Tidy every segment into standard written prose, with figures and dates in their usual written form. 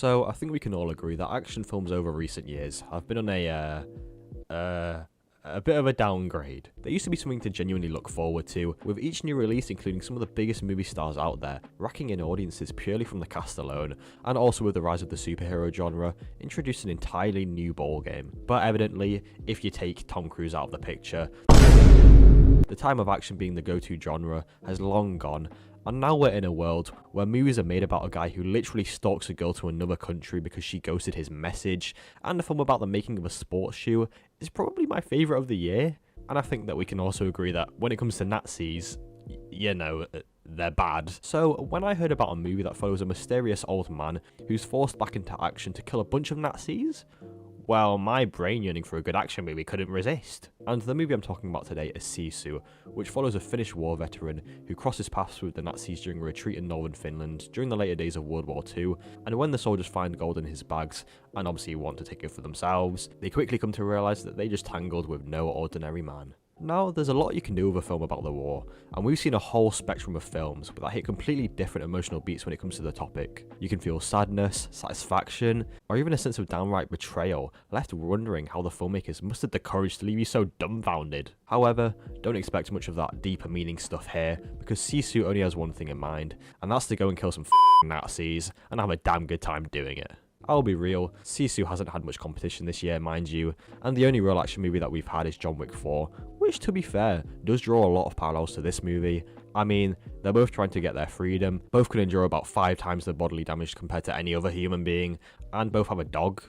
So I think we can all agree that action films over recent years have been on a bit of a downgrade. They used to be something to genuinely look forward to, with each new release including some of the biggest movie stars out there, racking in audiences purely from the cast alone, and also with the rise of the superhero genre, introduced an entirely new ballgame. But evidently, if you take Tom Cruise out of the picture, the time of action being the go-to genre has long gone, and now we're in a world where movies are made about a guy who literally stalks a girl to another country because she ghosted his message, and a film about the making of a sports shoe is probably my favourite of the year. And I think that we can also agree that when it comes to Nazis, you know, they're bad. So when I heard about a movie that follows a mysterious old man who's forced back into action to kill a bunch of Nazis, well, my brain yearning for a good action movie couldn't resist. And the movie I'm talking about today is Sisu, which follows a Finnish war veteran who crosses paths with the Nazis during a retreat in northern Finland during the later days of World War II, and when the soldiers find gold in his bags, and obviously want to take it for themselves, they quickly come to realise that they just tangled with no ordinary man. Now, there's a lot you can do with a film about the war, and we've seen a whole spectrum of films that hit completely different emotional beats when it comes to the topic. You can feel sadness, satisfaction, or even a sense of downright betrayal, left wondering how the filmmakers mustered the courage to leave you so dumbfounded. However, don't expect much of that deeper meaning stuff here, because Sisu only has one thing in mind, and that's to go and kill some Nazis, and have a damn good time doing it. I'll be real, Sisu hasn't had much competition this year, mind you, and the only real action movie that we've had is John Wick 4, which, to be fair, does draw a lot of parallels to this movie. I mean, they're both trying to get their freedom, both can endure about 5 times the bodily damage compared to any other human being, and both have a dog.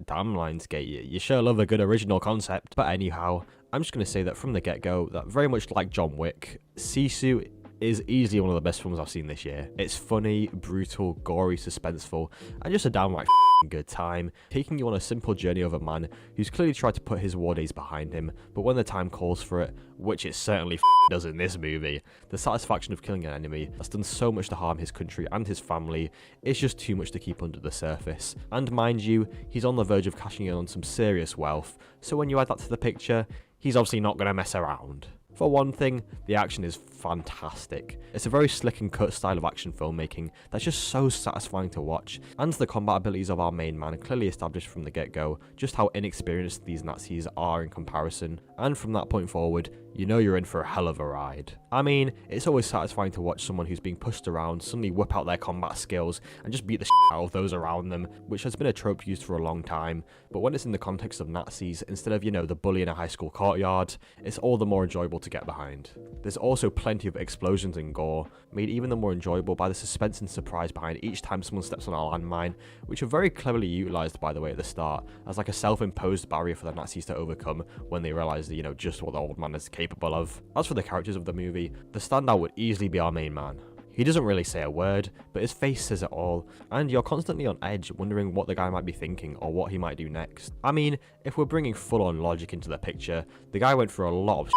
Damn, Lionsgate, you sure love a good original concept. But anyhow, I'm just going to say that from the get-go, that very much like John Wick, Sisu is easily one of the best films I've seen this year. It's funny, brutal, gory, suspenseful, and just a downright good time, taking you on a simple journey of a man who's clearly tried to put his war days behind him, but when the time calls for it, which it certainly does in this movie, the satisfaction of killing an enemy that's done so much to harm his country and his family is just too much to keep under the surface. And mind you, he's on the verge of cashing in on some serious wealth, so when you add that to the picture, he's obviously not going to mess around. For one thing, the action is fantastic. It's a very slick and cut style of action filmmaking that's just so satisfying to watch, and the combat abilities of our main man clearly established from the get-go just how inexperienced these Nazis are in comparison, and from that point forward, you know you're in for a hell of a ride. I mean, it's always satisfying to watch someone who's being pushed around suddenly whip out their combat skills and just beat the shit out of those around them, which has been a trope used for a long time, but when it's in the context of Nazis, instead of, you know, the bully in a high school courtyard, it's all the more enjoyable to get behind. There's also plenty of explosions and gore, made even the more enjoyable by the suspense and surprise behind each time someone steps on a landmine, which are very cleverly utilised, by the way, at the start, as like a self-imposed barrier for the Nazis to overcome when they realise that, you know, just what the old man is capable of. As for the characters of the movie, the standout would easily be our main man. He doesn't really say a word, but his face says it all, and you're constantly on edge wondering what the guy might be thinking or what he might do next. I mean, if we're bringing full-on logic into the picture, the guy went through a lot of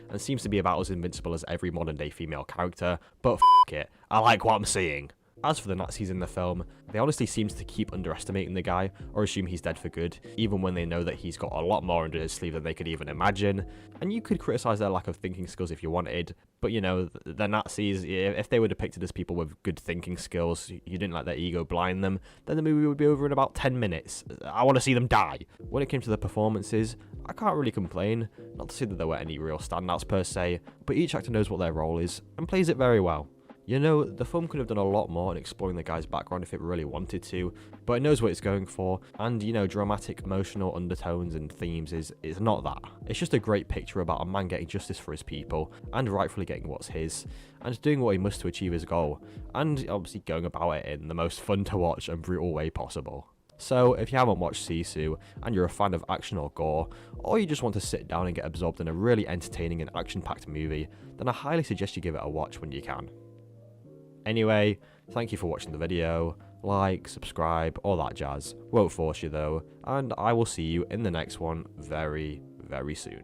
and seems to be about as invincible as every modern day female character, but f*** it, I like what I'm seeing. As for the Nazis in the film, they honestly seem to keep underestimating the guy, or assume he's dead for good, even when they know that he's got a lot more under his sleeve than they could even imagine. And you could criticise their lack of thinking skills if you wanted, but you know, the Nazis, if they were depicted as people with good thinking skills, you didn't let their ego blind them, then the movie would be over in about 10 minutes. I want to see them die. When it came to the performances, I can't really complain, not to say that there were any real standouts per se, but each actor knows what their role is, and plays it very well. You know, the film could have done a lot more in exploring the guy's background if it really wanted to, but it knows what it's going for, and, you know, dramatic, emotional undertones and themes is not that. It's just a great picture about a man getting justice for his people, and rightfully getting what's his, and doing what he must to achieve his goal, and obviously going about it in the most fun to watch and brutal way possible. So, if you haven't watched Sisu, and you're a fan of action or gore, or you just want to sit down and get absorbed in a really entertaining and action-packed movie, then I highly suggest you give it a watch when you can. Anyway, thank you for watching the video, like, subscribe, all that jazz. Won't force you though, and I will see you in the next one very, very soon.